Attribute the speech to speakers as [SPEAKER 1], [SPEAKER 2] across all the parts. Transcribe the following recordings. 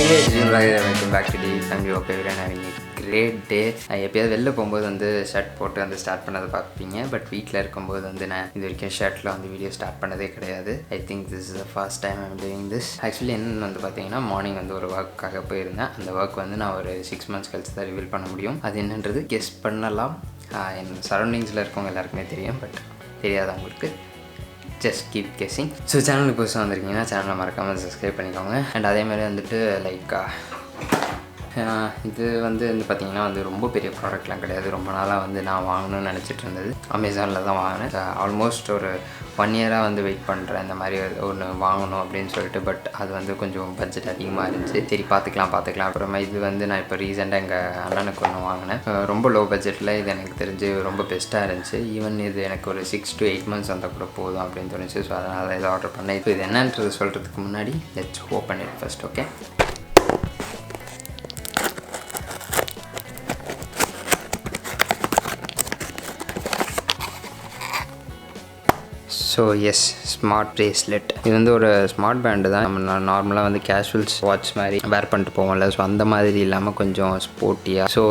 [SPEAKER 1] Welcome back to the family. Okay, having a great day. எப்போயாவது வெளில போகும்போது வந்து ஷர்ட் போட்டு வந்து ஸ்டார்ட் பண்ணதை பார்ப்பீங்க. பட் வீட்டில் இருக்கும்போது வந்து நான் இது வரைக்கும் ஷர்ட்டில் வந்து வீடியோ ஸ்டார்ட் பண்ணதே கிடையாது. I think this is the first time I'm doing this. Actually என்னென்னு வந்து பார்த்தீங்கன்னா, மார்னிங் வந்து ஒரு ஒர்க்காக போயிருந்தேன். அந்த ஒர்க் வந்து நான் ஒரு 6 months கழிச்சு தான் ரிவீல் பண்ண முடியும். அது என்னன்றது கெஸ் பண்ணலாம். என் சரௌண்டிங்ஸில் இருக்கவங்க எல்லாருக்குமே தெரியும். பட் தெரியாதவங்களுக்கு ஜஸ்ட் கீப் கெஸிங். ஸோ சேனலுக்கு புதுசாக வந்திருக்கீங்கன்னா சேனலை மறக்காமல் சப்ஸ்கிரைப் பண்ணிக்கோங்க. அண்ட் அதேமாதிரி வந்துட்டு லைக் இது வந்து பார்த்திங்கன்னா வந்து ரொம்ப பெரிய ப்ராடக்ட்லாம் கிடையாது. ரொம்ப நாளாக வந்து நான் வாங்கணும்னு நினச்சிட்டு இருந்தது. அமேசானில் தான் வாங்கினேன். ஆல்மோஸ்ட் ஒரு 1 year வந்து வெயிட் பண்ணுறேன் இந்த மாதிரி ஒன்று வாங்கணும் அப்படின்னு சொல்லிட்டு. பட் அது வந்து கொஞ்சம் பட்ஜெட் அதிகமாக இருந்துச்சு. சரி பார்த்துக்கலாம். அப்புறமா இது வந்து நான் இப்போ ரீசெண்டாக எங்கள் அண்ணனுக்கு ஒன்று வாங்கினேன். ரொம்ப லோ பட்ஜெட்டில் இது எனக்கு தெரிஞ்சு ரொம்ப பெஸ்ட்டாக இருந்துச்சு. ஈவன் இது எனக்கு ஒரு 6 to 8 months வந்தால் கூட போதும் அப்படின்னு தோணுச்சு. ஸோ அதனால் இதை ஆர்டர் பண்ணேன். இப்போ இது என்னன்றது சொல்கிறதுக்கு முன்னாடி let's open it first. Okay, so yes, smart bracelet. இது வந்து ஒரு ஸ்மார்ட் பேண்டு தான். நம்ம நார்மலாக வந்து கேஷுவல்ஸ் வாட்ச் மாதிரி வேர் பண்ணிட்டு போவோம்ல. ஸோ அந்த மாதிரி இல்லாமல் கொஞ்சம் ஸ்போர்ட்டியாக. ஸோ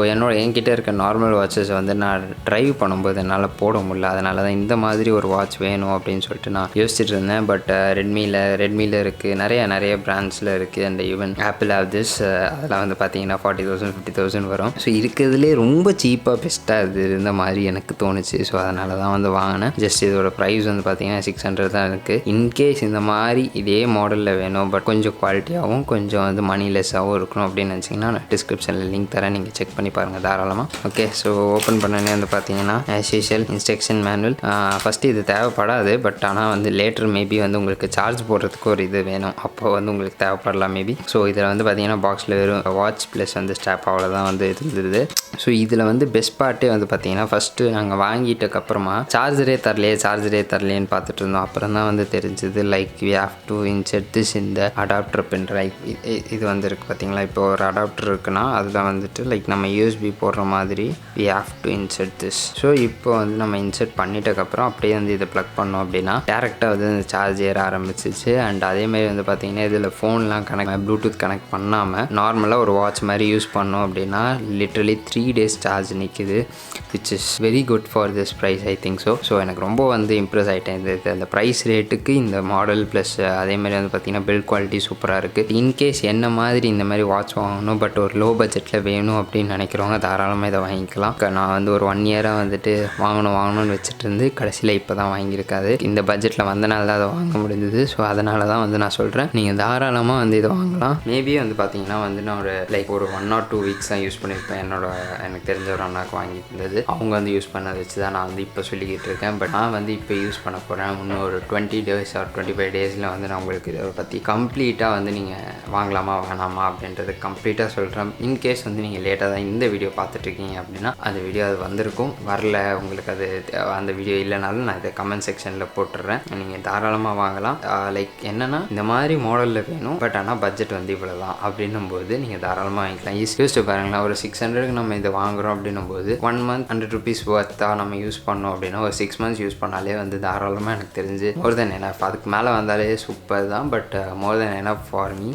[SPEAKER 1] என்கிட்ட இருக்க நார்மல் வாட்சஸ் வந்து நான் ட்ரைவ் பண்ணும்போது என்னால் போட முடியல. அதனால தான் இந்த மாதிரி ஒரு வாட்ச் வேணும் அப்படின்னு சொல்லிட்டு நான் யோசிச்சுட்டு இருந்தேன். பட் ரெட்மியில் இருக்குது, நிறைய பிராண்ட்ஸில் இருக்குது. And even apple have this. அதெல்லாம் வந்து பார்த்தீங்கன்னா 40,000 50,000 வரும். ஸோ இருக்கிறதுலே ரொம்ப சீப்பாக பெஸ்ட்டாக இது இந்த மாதிரி எனக்கு தோணுச்சு. ஸோ அதனால தான் வந்து வாங்கினேன். ஜஸ்ட் இதோட ப்ரைஸ் வந்து பார்த்தீங்கன்னா 600 தான் இருக்குது. இன்கேஸ் இந்த மாதிரி இதே மாடலில் வேணும், பட் கொஞ்சம் குவாலிட்டியாகவும் கொஞ்சம் வந்து மணி லெஸ்ஸாகவும் இருக்கணும் அப்படின்னு நினச்சிங்கன்னா நான் டிஸ்கிரிப்ஷனில் லிங்க் தரேன். நீங்கள் செக் பண்ணி பாருங்கள் தாராளமாக. ஓகே, ஸோ ஓப்பன் பண்ணனே வந்து பார்த்தீங்கன்னா as usual instruction manual. First இது தேவைப்படாது. பட் ஆனால் வந்து லேட்டர் மேபி வந்து உங்களுக்கு சார்ஜ் போடுறதுக்கு ஒரு இது வேணும். அப்போ வந்து உங்களுக்கு தேவைப்படலாம் மேபி. ஸோ இதில் வந்து பார்த்தீங்கன்னா பாக்ஸில் வெறும் வாட்ச் ப்ளஸ் வந்து ஸ்டாப் அவ்வளோதான் வந்து இருந்தது. ஸோ இதில் வந்து பெஸ்ட் பார்ட்டே வந்து பார்த்தீங்கன்னா, ஃபஸ்ட்டு நாங்கள் வாங்கிட்டதுக்கப்புறமா சார்ஜரே தரலேன்னு பார்த்துட்டு இருந்தோம். அப்புறம் தான் வந்து தெரிஞ்சது like we have to insert this இந்த அடாப்டர் பின். லைக் இது வந்து இருக்குது பார்த்தீங்களா. இப்போ ஒரு அடாப்டர் இருக்குன்னா அதில் வந்துட்டு லைக் நம்ம யூஎஸ்பி போடுற மாதிரி we have to insert this. So இப்போ வந்து நம்ம இன்செர்ட் பண்ணிட்டதுக்கப்புறம் அப்படியே வந்து இதை ப்ளக் பண்ணோம் அப்படின்னா டேரெக்டாக வந்து இந்த சார்ஜ் ஏற ஆரம்பிச்சிச்சு. அண்ட் அதேமாதிரி வந்து பார்த்தீங்கன்னா இதில் ஃபோன்லாம் ப்ளூடூத் கனெக்ட் பண்ணாமல் நார்மலாக ஒரு வாட்ச் மாதிரி யூஸ் பண்ணோம் அப்படின்னா லிட்ரலி 3 days சார்ஜ் நிற்கிது, which is very good for this price I think so. So எனக்கு ரொம்ப வந்து இம்ப்ரெஸ் ஆகிட்டேன். அந்த ப்ரைஸ் ரேட்டுக்கு இந்த மாடல் ப்ளஸ் அதேமாதிரி வந்து பார்த்திங்கன்னா பில்ட் குவாலிட்டி சூப்பராக இருக்குது. இன்கேஸ் என்ன மாதிரி இந்த மாதிரி வாட்ச் வாங்கணும் பட் ஒரு லோ பட்ஜெட்டில் வேணும் அப்படின்னு நினைக்கிறவங்க தாராளமாக இதை வாங்கிக்கலாம். நான் வந்து ஒரு 1 year வந்துட்டு வாங்கணும்னு வச்சுட்டு இருந்து கடைசியில் இப்போ தான் வாங்கியிருக்காது. இந்த பட்ஜெட்டில் வந்தனால தான் அதை வாங்க முடிஞ்சது. ஸோ அதனால தான் வந்து நான் சொல்கிறேன், நீங்கள் தாராளமாக வந்து இதை வாங்கலாம். மேபி வந்து பார்த்திங்கன்னா வந்து நான் ஒரு 1 or 2 weeks தான் யூஸ் பண்ணியிருப்பேன். எனக்கு தெரிஞ்ச ஒரு அண்ணாக்கு வாங்கிட்டு இருந்தது. அவங்க வந்து யூஸ் பண்ணதை வச்சு தான் நான் வந்து இப்போ சொல்லிக்கிட்டு இருக்கேன். பட் நான் வந்து இப்போ யூஸ் பண்ண போகிறேன். இன்னும் ஒரு 20 days or 25 days வந்து நான் உங்களுக்கு இதை பற்றி கம்ப்ளீட்டாக வந்து நீங்கள் வாங்கலாமா வேணாமா அப்படின்றது கம்ப்ளீட்டாக சொல்கிறேன். இன்கேஸ் வந்து நீங்கள் லேட்டாக தான் இந்த வீடியோ பார்த்துட்ருக்கீங்க அப்படின்னா அந்த வீடியோ அது வந்திருக்கும். வரல உங்களுக்கு அது அந்த வீடியோ இல்லைனாலும் நான் இதை கமெண்ட் செக்ஷனில் போட்டுடுறேன். நீங்கள் தாராளமாக வாங்கலாம். லைக் என்னென்னா இந்த மாதிரி மாடலில் வேணும் பட் ஆனால் பட்ஜெட் வந்து இவ்வளோ தான் அப்படின்னும் போது நீங்கள் தாராளமாக வாங்கிக்கலாம். யோசிச்சு பாருங்களேன், ஒரு 600க்கு நம்ம இதை வாங்குகிறோம் அப்படின்னும் போது 1 month 100 rupees ஒர்த்தாக நம்ம யூஸ் பண்ணோம் அப்படின்னா ஒரு 6 months யூஸ் பண்ணாலே வந்து தாராளமாக எனக்கு தெரிஞ்சு மோர் தென் எனஃப். அதுக்கு மேலே வந்தாலே சூப்பர் தான், but more then enough for me.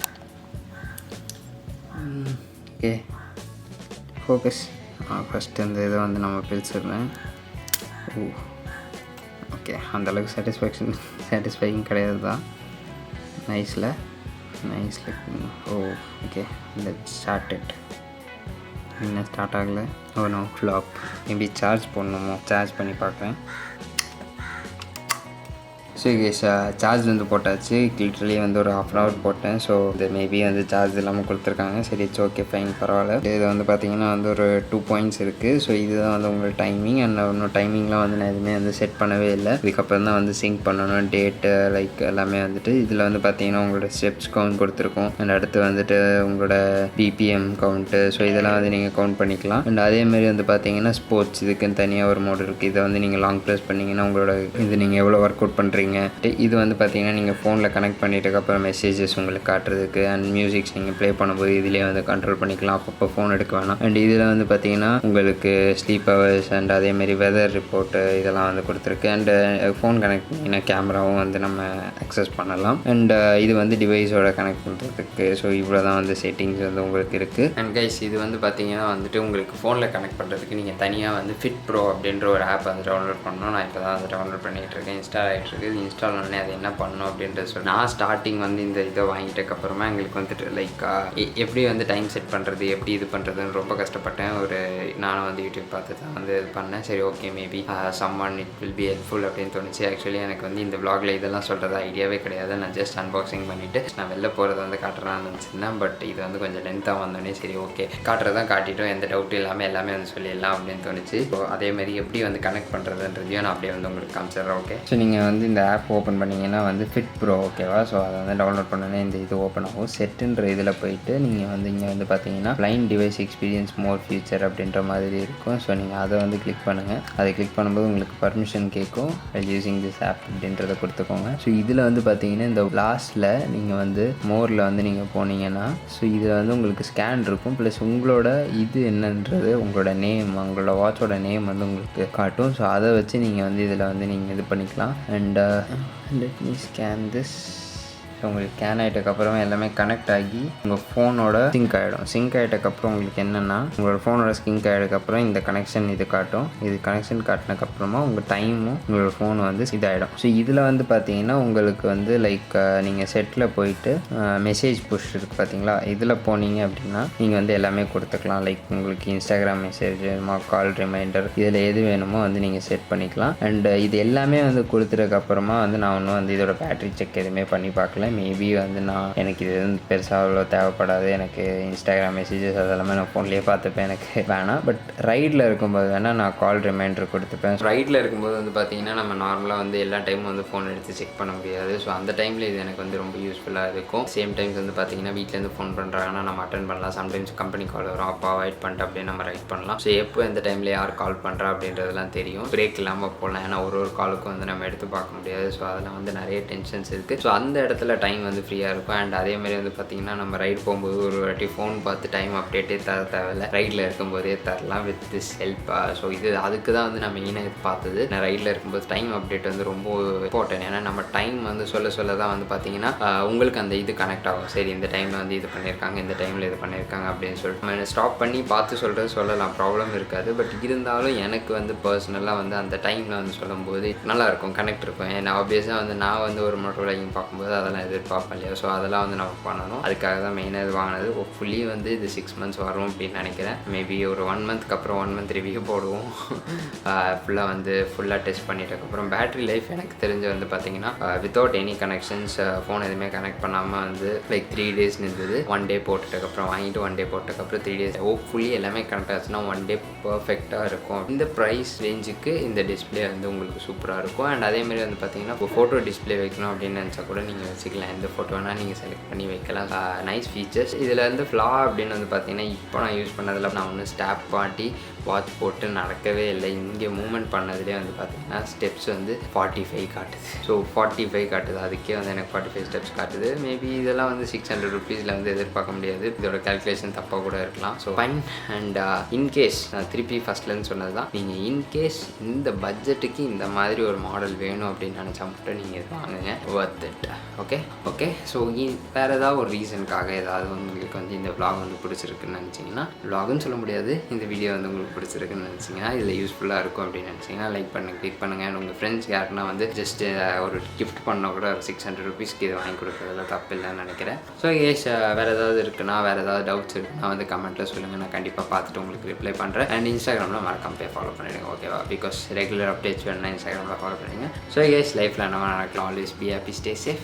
[SPEAKER 1] Okay, focus. First இந்த இதை வந்து நம்ம பிரிச்சிடுறேன். ஓகே, அந்தளவுக்கு சாட்டிஸ்ஃபைங் கிடையாது தான். நைஸில் ஓகே, லெட்ஸ் ஸ்டார்ட் இட். இன்னும் ஸ்டார்ட் ஆகலை. No flop. மேபி சார்ஜ் பண்ணணுமோ, சார்ஜ் பண்ணி பார்க்குறேன். ஸோ சார்ஜ் வந்து போட்டாச்சு. லிட்டரலி வந்து ஒரு 1/2 hour போட்டேன். ஸோ இது மேபி வந்து சார்ஜ் இல்லாமல் கொடுத்துருக்காங்க. சரி, இட்ஸ் ஓகே, ஃபைன், பரவாயில்ல. இது வந்து பார்த்திங்கன்னா வந்து ஒரு 2 points இருக்குது. ஸோ இதுதான் வந்து உங்களுக்கு டைமிங். அண்ட் இன்னும் டைமிங்லாம் வந்து நான் எதுவுமே வந்து செட் பண்ணவே இல்லை. இதுக்கப்புறம் தான் வந்து சிங்க் பண்ணணும் டேட்டு லைக் எல்லாமே வந்துட்டு. இதில் வந்து பார்த்திங்கன்னா உங்களோட ஸ்டெப்ஸ் கவுண்ட் கொடுத்துருக்கோம். அண்ட் அடுத்து வந்துட்டு உங்களோட BPM கவுண்ட்டு. ஸோ இதெல்லாம் வந்து நீங்கள் கவுண்ட் பண்ணிக்கலாம். அண்ட் அதேமாதிரி வந்து பார்த்திங்கன்னா ஸ்போர்ட்ஸ் இதுக்குன்னு தனியாக ஒரு மோடு இருக்குது. இதை வந்து நீங்கள் லாங் ப்ரெஸ் பண்ணிங்கன்னா உங்களோட இது நீங்கள் எவ்வளோ ஒர்க் அவுட் பண்ணுறீங்க இது வந்து பார்த்தீங்கன்னா நீங்கள் ஃபோனில் கனெக்ட் பண்ணிட்டதுக்கப்புறம் மெசேஜஸ் உங்களுக்கு காட்டுறதுக்கு அண்ட் மியூசிக்ஸ் நீங்கள் ப்ளே பண்ணும்போது இதிலே வந்து கண்ட்ரோல் பண்ணிக்கலாம். அப்பப்போ ஃபோன் எடுக்க வேணாம். அண்ட் இதில் வந்து பார்த்தீங்கன்னா உங்களுக்கு ஸ்லீப் ஹவர்ஸ் அண்ட் அதேமாரி வெதர் ரிப்போர்ட்டு இதெல்லாம் வந்து கொடுத்துருக்கு. அண்டு ஃபோன் கனெக்ட் பண்ணிங்கன்னா கேமராவும் வந்து நம்ம அக்சஸ் பண்ணலாம். அண்ட் இது வந்து டிவைஸோட கனெக்ட் பண்ணுறதுக்கு. ஸோ இவ்வளோ தான் வந்து செட்டிங்ஸ் வந்து உங்களுக்கு இருக்குது. அண்ட் கைஸ் இது வந்து பார்த்தீங்கன்னா வந்துட்டு உங்களுக்கு ஃபோனில் கனெக்ட் பண்ணுறதுக்கு நீங்கள் தனியாக வந்து ஃபிட் ப்ரோ அப்படின்ற ஒரு ஆப் வந்து டவுன்லோட் பண்ணணும். நான் இப்போ தான் வந்து டவுன்லோட் பண்ணிகிட்டு இருக்கேன். இன்ஸ்டால் ஆகிட்டு இருக்குது. இது இன்ஸ்டால் பண்ணி அது என்ன பண்ணணும் அப்படின்றது சொல்லி நான் ஸ்டார்டிங் வந்து இந்த இதை வாங்கிட்டதுக்கப்புறமா எங்களுக்கு வந்துட்டு லைக் எப்படி வந்து டைம் செட் பண்ணுறது எப்படி இது பண்ணுறதுன்னு ரொம்ப கஷ்டப்பட்டேன். நானும் வந்து யூடியூப் பார்த்து தான் வந்து இது பண்ணேன். சரி okay maybe someone it will be helpful அப்படின்னு தோணுச்சு. ஆக்சுவலி எனக்கு வந்து இந்த vlogல இதெல்லாம் சொல்கிறது ஐடியாவே கிடையாது. நான் ஜஸ்ட் அன்பாக்சிங் பண்ணிவிட்டு நான் வெளில போகிறத வந்து காட்டுறான்னு நினச்சிருந்தேன். பட் இது வந்து கொஞ்சம் லென்த்தாக வந்தோடனே சரி ஓகே காட்டுறதான் காட்டிட்டோம், எந்த டவுட்டும் இல்லாமல் எல்லாமே வந்து சொல்லிடலாம் அப்படின்னு தோணுச்சு. ஸோ அதேமாதிரி எப்படி வந்து கனெக்ட் பண்ணுறதுன்றதையும் நான் அப்படியே வந்து உங்களுக்கு காமிச்சிடுறேன். ஓகே ஸோ நீங்கள் வந்து இந்த ஆப் ஓப்பன் பண்ணிங்கன்னா வந்து ஃபிட் ப்ரோ ஓகேவா. ஸோ அதை வந்து டவுன்லோட் பண்ணோன்னே இந்த இது ஓப்பன் ஆகும். செட்டுன்ற இதில் போயிட்டு நீங்கள் வந்து இங்கே வந்து பார்த்தீங்கன்னா பிளைண்ட் டிவைஸ் எக்ஸ்பீரியன்ஸ் மோர் ஃபியூச்சர் அப்படின்ற மாதிரி இருக்கும். ஸோ நீங்கள் அதை வந்து கிளிக் பண்ணுங்கள். அதை கிளிக் பண்ணும்போது உங்களுக்கு பர்மிஷன் கேட்கும். யூஸிங் திஸ் ஆப் அப்படின்றத கொடுத்துக்கோங்க. ஸோ இதில் வந்து பார்த்தீங்கன்னா இந்த லாஸ்ட்டில் நீங்கள் வந்து மோரில் வந்து நீங்கள் போனீங்கன்னா ஸோ இதில் வந்து உங்களுக்கு ஸ்கேன் இருக்கும். ப்ளஸ் உங்களோட இது என்னன்றது உங்களோட நேம் உங்களோட வாட்சோட நேம் வந்து உங்களுக்கு காட்டும். ஸோ அதை வச்சு நீங்கள் வந்து இதில் வந்து நீங்கள் இது பண்ணிக்கலாம். And let me scan this. உங்களுக்கு ஸ்கேன் ஆகிட்டக்கப்புறமா எல்லாமே கனெக்ட் ஆகி உங்கள் ஃபோனோட சிங்க் ஆகிடும். சிங்க் ஆகிட்டக்கப்புறம் உங்களுக்கு என்னென்னா உங்களோட ஃபோனோட சிங்க் ஆகிட்டக்கப்புறம் இந்த கனெக்ஷன் இது காட்டும். இது கனெக்ஷன் காட்டினக்கப்புறமா உங்கள் டைமும் உங்களோட ஃபோன் வந்து இதாகிடும். ஸோ இதில் வந்து பார்த்தீங்கன்னா உங்களுக்கு வந்து லைக் நீங்கள் செட்டில் போயிட்டு மெசேஜ் புஷ் இருக்குது பார்த்தீங்களா. இதில் போனீங்க அப்படின்னா நீங்கள் வந்து எல்லாமே கொடுத்துக்கலாம். லைக் உங்களுக்கு இன்ஸ்டாகிராம் மெசேஜ் கால் ரிமைண்டர் இதில் எது வேணுமோ வந்து நீங்கள் செட் பண்ணிக்கலாம். அண்ட் இது எல்லாமே வந்து கொடுத்துட்டதுக்கப்புறமா வந்து நான் ஒன்றும் வந்து இதோட பேட்டரி செக் எதுவுமே பண்ணி பார்க்கல. மேபி வந்து எனக்கு இது வந்து பெருசாக அவ்வளோ தேவைப்படாது. எனக்கு இன்ஸ்டாகிராம் மெசேஜஸ் அதெல்லாமே நான் ஃபோன்லேயே பார்த்துப்பேன். எனக்கு வேணாம். பட் ரைடில் இருக்கும்போது வேணால் நான் கால் ரிமைண்டர் கொடுத்துப்பேன். ரைடில் இருக்கும்போது வந்து பார்த்திங்கன்னா நம்ம நார்மலாக வந்து எல்லா டைமும் வந்து ஃபோன் எடுத்து செக் பண்ண முடியாது. ஸோ அந்த டைமில் இது எனக்கு வந்து ரொம்ப யூஸ்ஃபுல்லாக இருக்கும். சேம் டைம்ஸ் வந்து பார்த்திங்கன்னா வீட்டிலேருந்து ஃபோன் பண்ணுறாங்கன்னா நம்ம அட்டன் பண்ணலாம். சம்டைம்ஸ் கம்பெனி கால் வரும், அப்போ அவாய்ட் பண்ணிட்டு அப்படியே நம்ம ரைட் பண்ணலாம். ஸோ எப்போ எந்த டைமில் யார் கால் பண்ணுறா அப்படின்றதெல்லாம் தெரியும். பிரேக் இல்லாமல் போகலாம். ஏன்னா ஒரு காலுக்கும் வந்து நம்ம எடுத்து பார்க்க முடியாது. ஸோ அதெல்லாம் வந்து நிறைய டென்ஷன்ஸ் இருக்குது. ஸோ அந்த இடத்துல டைம் வந்து ஃப்ரீயாக இருக்கும். அண்ட் அதேமாதிரி வந்து பார்த்திங்கன்னா நம்ம ரைடு போகும்போது ஒரு வாட்டி ஃபோன் பார்த்து டைம் அப்டேட்டே தர தேவையில்லை. ரைடில் இருக்கும்போதே தரலாம் வித் திஸ் ஹெல்ப். ஸோ இது அதுக்கு தான் வந்து நம்ம மெயினாக பார்த்தது. நான் ரைடில் இருக்கும்போது டைம் அப்டேட் வந்து ரொம்ப இம்பார்ட்டன்ட். ஏன்னா நம்ம டைம் வந்து சொல்ல தான் வந்து பார்த்திங்கன்னா உங்களுக்கு அந்த இது கனெக்ட் ஆகும். சரி இந்த டைமில் வந்து இது பண்ணியிருக்காங்க, இந்த டைமில் இது பண்ணியிருக்காங்க அப்படின்னு சொல்லிட்டு நம்ம ஸ்டாப் பண்ணி பார்த்து சொல்லலாம், ப்ராப்ளம் இருக்காது. பட் இருந்தாலும் எனக்கு வந்து பர்சனலாக வந்து அந்த டைமில் வந்து சொல்லும்போது நல்லாயிருக்கும், கனெக்ட் இருக்கும். ஏன்னா ஆப்வியஸாக வந்து நான் வந்து ஒரு மோட்டோ வ்ளாகிங் பார்க்கும்போது அதெல்லாம் எதிர்பார்ப்பேன் இல்லையா. ஸோ அதெல்லாம் வந்து நம்ம பண்ணணும். அதுக்காக தான் மெயினாக இது வாங்கினது. ஹோப்ஃபுல்லி வந்து இது 6 months வரும் அப்படின்னு நினைக்கிறேன். மேபி ஒரு 1 monthக்கு அப்புறம் 1 month ரிவ்யூ போடுவோம். ஃபுல்லாக டெஸ்ட் பண்ணிட்டதுக்கப்புறம் பேட்டரி லைஃப் எனக்கு தெரிஞ்சு வந்து பார்த்தீங்கன்னா வித்தவுட் எனி கனெக்ஷன்ஸ் ஃபோன் எதுவுமே கனெக்ட் பண்ணாமல் வந்து லைக் 3 days இருந்தது. 1 day போட்டுட்டதுக்கப்புறம் வாங்கிட்டு 1 day போட்டதுக்கப்புறம் 3 days ஹோப்ஃபுல்லி எல்லாமே கனெக்ட் ஆச்சுன்னா 1 day பர்ஃபெக்டாக இருக்கும். இந்த ப்ரைஸ் ரேஞ்சுக்கு இந்த டிஸ்பிளே வந்து உங்களுக்கு சூப்பராக இருக்கும். அண்ட் அதேமாதிரி வந்து பார்த்தீங்கன்னா இப்போ ஃபோட்டோ டிஸ்பிளே வைக்கணும் அப்படின்னு நினச்சா கூட நீங்கள் வச்சுக்கலாம். எந்த ஃபோட்டோ வேணால் நீங்கள் செலக்ட் பண்ணி வைக்கலாம். Nice features. இதில் வந்து ஃப்ளா அப்படின்னு வந்து பார்த்தீங்கன்னா இப்போ நான் யூஸ் பண்ணதில் நான் ஒன்று ஸ்டாப் மாட்டி வாட்ச் போட்டு நடக்கவே இல்லை. இங்கே மூவ்மெண்ட் பண்ணதுலேயே வந்து பார்த்தீங்கன்னா ஸ்டெப்ஸ் வந்து 45 காட்டுது. ஸோ 45 காட்டுது. அதுக்கே வந்து எனக்கு 45 ஸ்டெப்ஸ் காட்டுது. மேபி இதெல்லாம் வந்து 600 rupees வந்து எதிர்பார்க்க முடியாது. இதோட கேல்குலேஷன் தப்பாக கூட இருக்கலாம். So fine. அண்ட் இன்கேஸ் நான் திருப்பி ஃபஸ்ட்லேருந்து சொன்னது தான், நீங்கள் இன்கேஸ் இந்த பட்ஜெட்டுக்கு இந்த மாதிரி ஒரு மாடல் வேணும் அப்படின்னு நினச்சா மட்டும் நீங்கள் இது வாங்குங்க. Worth it. ஓகே ஸோ வேறு ஏதாவது ஒரு ரீசனுக்காக ஏதாவது உங்களுக்கு வந்து இந்த vlog வந்து பிடிச்சிருக்குன்னு நினச்சிங்கன்னா, vlogன்னு சொல்ல முடியாது, இந்த வீடியோ வந்து உங்களுக்கு பிடிச்சிருக்குன்னு நினச்சிங்கன்னா, இதில் யூஸ்ஃபுல்லாக இருக்கும் அப்படின்னு நினச்சிங்கன்னா லைக் பண்ணுங்கள், கிளிக் பண்ணுங்கள். அண்ட் உங்கள் ஃப்ரெண்ட்ஸ் யாருக்குன்னா வந்து ஜஸ்ட் ஒரு கிஃப்ட் பண்ணால் கூட ஒரு 600 rupeesக்கு இது வாங்கி கொடுக்குறதுல தப்பு இல்லைன்னு நினைக்கிறேன். ஸோ கேஸ் வேறு ஏதாவது இருக்குன்னா, வேறு ஏதாவது டவுட்ஸ் இருக்குன்னா வந்து கமெண்ட்டில் சொல்லுங்கள். நான் கண்டிப்பாக பார்த்துட்டு உங்களுக்கு ரிப்ளை பண்ணுறேன். அண்ட் இன்ஸ்டாகிராமில் மறக்காம போய் ஃபாலோ பண்ணிடுங்க, ஓகேவா? பிகாஸ் ரெகுலர் அப்டேட்ஸ் வேணும்னா இன்ஸ்டாகிராமில் ஃபாலோ பண்ணுங்கள். ஸோ கேஸ் லைஃப்பில் என்ன நடக்கலாம், always be happy, stay safe.